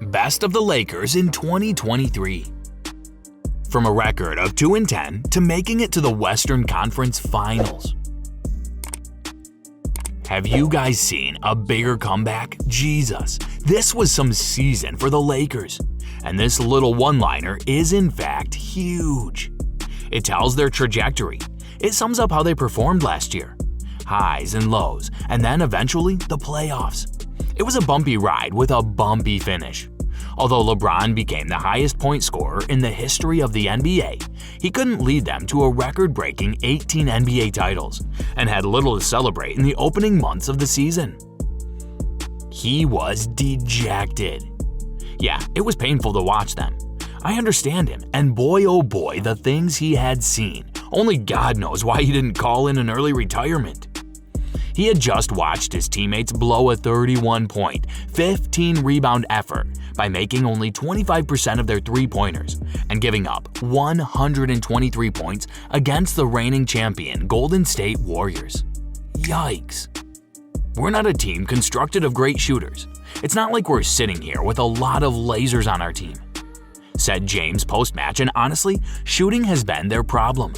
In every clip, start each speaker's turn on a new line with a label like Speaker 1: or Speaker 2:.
Speaker 1: Best of the Lakers in 2023. From a record of 2-10 to making it to the Western Conference Finals. Have you guys seen a bigger comeback? Jesus, this was some season for the Lakers. And this little one-liner is in fact huge. It tells their trajectory. It sums up how they performed last year. Highs and lows, and then eventually the playoffs. It was a bumpy ride with a bumpy finish. Although LeBron became the highest point scorer in the history of the NBA, he couldn't lead them to a record-breaking 18 NBA titles and had little to celebrate in the opening months of the season. He was dejected. Yeah, it was painful to watch them. I understand him, and boy oh boy, the things he had seen. Only God knows why he didn't call in an early retirement. He had just watched his teammates blow a 31-point, 15-rebound effort by making only 25% of their three-pointers and giving up 123 points against the reigning champion Golden State Warriors. Yikes. We're not a team constructed of great shooters. It's not like we're sitting here with a lot of lasers on our team, said James post-match, and honestly, shooting has been their problem.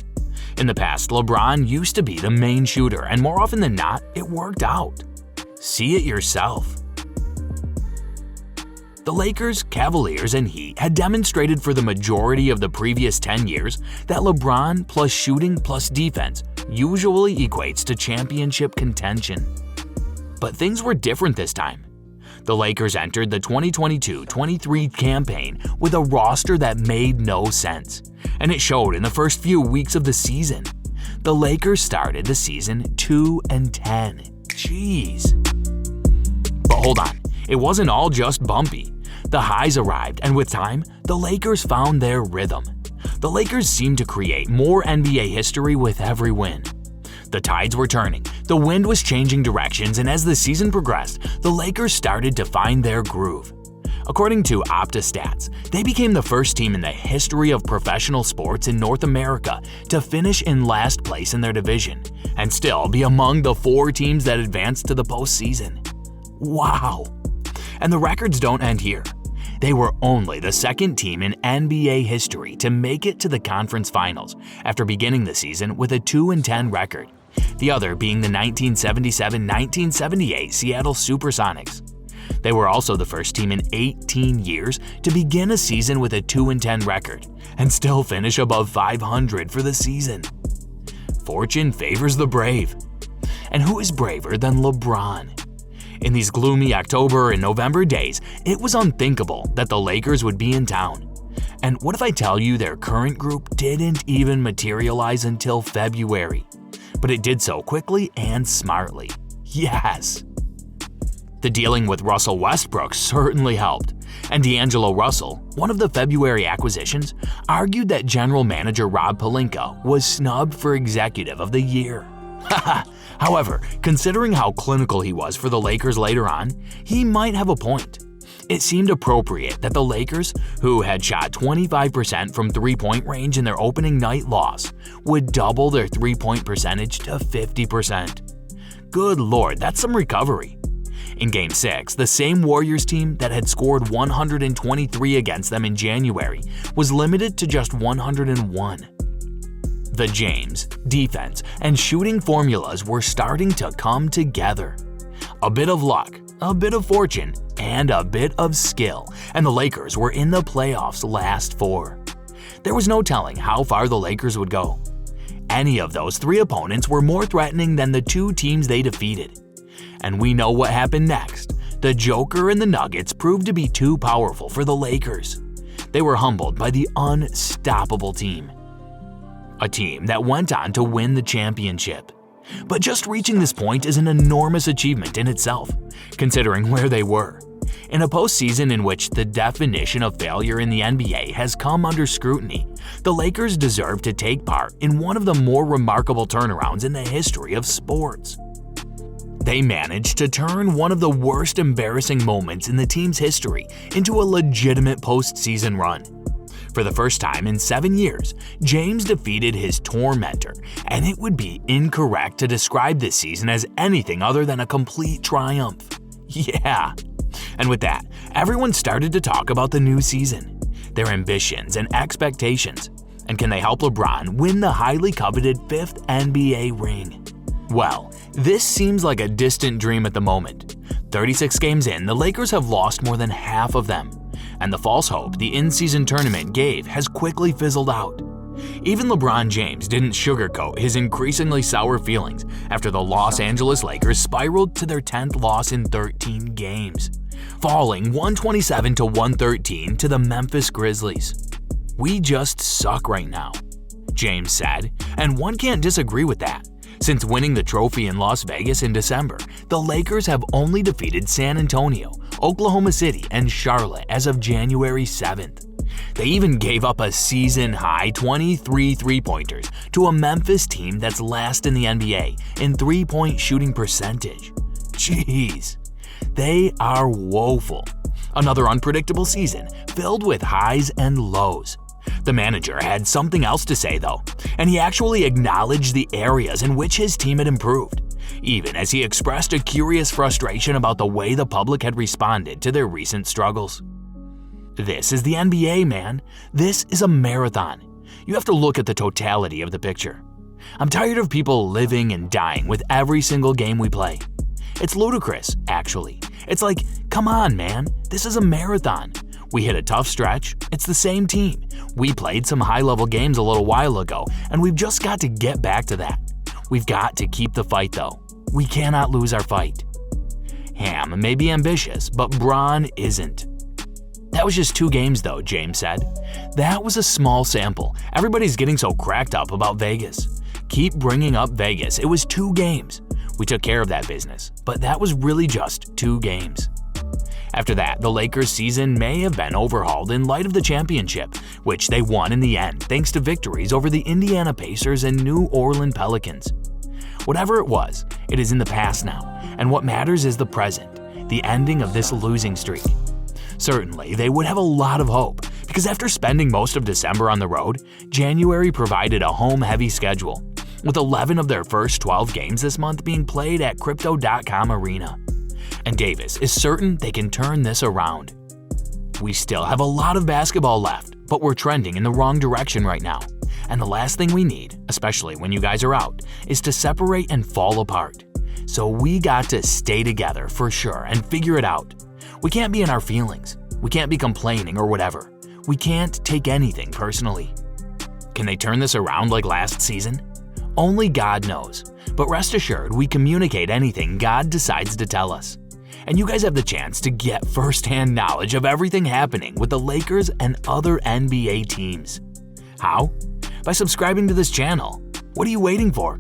Speaker 1: In the past, LeBron used to be the main shooter, and more often than not, it worked out. See it yourself. The Lakers, Cavaliers, and Heat had demonstrated for the majority of the previous 10 years that LeBron plus shooting plus defense usually equates to championship contention. But things were different this time. The Lakers entered the 2022-23 campaign with a roster that made no sense, and it showed in the first few weeks of the season. The Lakers started the season 2-10. Jeez. But hold on, it wasn't all just bumpy. The highs arrived, and with time, the Lakers found their rhythm. The Lakers seemed to create more NBA history with every win. The tides were turning, the wind was changing directions, and as the season progressed, the Lakers started to find their groove. According to OptaStats, they became the first team in the history of professional sports in North America to finish in last place in their division and still be among the 4 teams that advanced to the postseason. Wow! And the records don't end here. They were only the second team in NBA history to make it to the conference finals after beginning the season with a 2-10 record, the other being the 1977-1978 Seattle Supersonics. They were also the first team in 18 years to begin a season with a 2-10 record and still finish above 500 for the season. Fortune favors the brave. And who is braver than LeBron? In these gloomy October and November days, it was unthinkable that the Lakers would be in town. And what if I tell you their current group didn't even materialize until February? But it did so quickly and smartly. Yes! The dealing with Russell Westbrook certainly helped, and D'Angelo Russell, one of the February acquisitions, argued that general manager Rob Pelinka was snubbed for Executive of the Year. However, considering how clinical he was for the Lakers later on, he might have a point. It seemed appropriate that the Lakers, who had shot 25% from three-point range in their opening night loss, would double their three-point percentage to 50%. Good Lord, that's some recovery. In Game 6, the same Warriors team that had scored 123 against them in January was limited to just 101. The James, defense, and shooting formulas were starting to come together. A bit of luck, a bit of fortune, and a bit of skill, and the Lakers were in the playoffs last 4. There was no telling how far the Lakers would go. Any of those 3 opponents were more threatening than the 2 teams they defeated. And we know what happened next. The Joker and the Nuggets proved to be too powerful for the Lakers. They were humbled by the unstoppable team. A team that went on to win the championship. But just reaching this point is an enormous achievement in itself, considering where they were. In a postseason in which the definition of failure in the NBA has come under scrutiny, the Lakers deserve to take part in one of the more remarkable turnarounds in the history of sports. They managed to turn one of the worst embarrassing moments in the team's history into a legitimate postseason run. For the first time in 7 years, James defeated his tormentor, and it would be incorrect to describe this season as anything other than a complete triumph. Yeah, And with that, everyone started to talk about the new season, their ambitions and expectations, and can they help LeBron win the highly coveted 5th NBA ring? Well, this seems like a distant dream at the moment. 36 games in, the Lakers have lost more than half of them, and the false hope the in-season tournament gave has quickly fizzled out. Even LeBron James didn't sugarcoat his increasingly sour feelings after the Los Angeles Lakers spiraled to their 10th loss in 13 games, falling 127-113 to the Memphis Grizzlies. "We just suck right now," James said, and one can't disagree with that. Since winning the trophy in Las Vegas in December, the Lakers have only defeated San Antonio, Oklahoma City, and Charlotte as of January 7th. They even gave up a season-high 23 three-pointers to a Memphis team that's last in the NBA in three-point shooting percentage. Jeez, they are woeful. Another unpredictable season filled with highs and lows. The manager had something else to say though, and he actually acknowledged the areas in which his team had improved, even as he expressed a curious frustration about the way the public had responded to their recent struggles. This is the NBA, man. This is a marathon. You have to look at the totality of the picture. I'm tired of people living and dying with every single game we play. It's ludicrous, actually. It's like, come on, man. This is a marathon. We hit a tough stretch. It's the same team. We played some high-level games a little while ago, and we've just got to get back to that. We've got to keep the fight, though. We cannot lose our fight. Ham may be ambitious, but Bron isn't. That was just 2 games, though, James said. That was a small sample. Everybody's getting so cracked up about Vegas. Keep bringing up Vegas. It was 2 games. We took care of that business, but that was really just 2 games. After that, the Lakers' season may have been overhauled in light of the championship, which they won in the end thanks to victories over the Indiana Pacers and New Orleans Pelicans. Whatever it was, it is in the past now, and what matters is the present, the ending of this losing streak. Certainly, they would have a lot of hope, because after spending most of December on the road, January provided a home-heavy schedule, with 11 of their first 12 games this month being played at Crypto.com Arena. And Davis is certain they can turn this around. We still have a lot of basketball left, but we're trending in the wrong direction right now. And the last thing we need, especially when you guys are out, is to separate and fall apart. So we got to stay together for sure and figure it out. We can't be in our feelings. We can't be complaining or whatever. We can't take anything personally. Can they turn this around like last season? Only God knows. But rest assured, we communicate anything God decides to tell us. And you guys have the chance to get first-hand knowledge of everything happening with the Lakers and other NBA teams. How? By subscribing to this channel. What are you waiting for?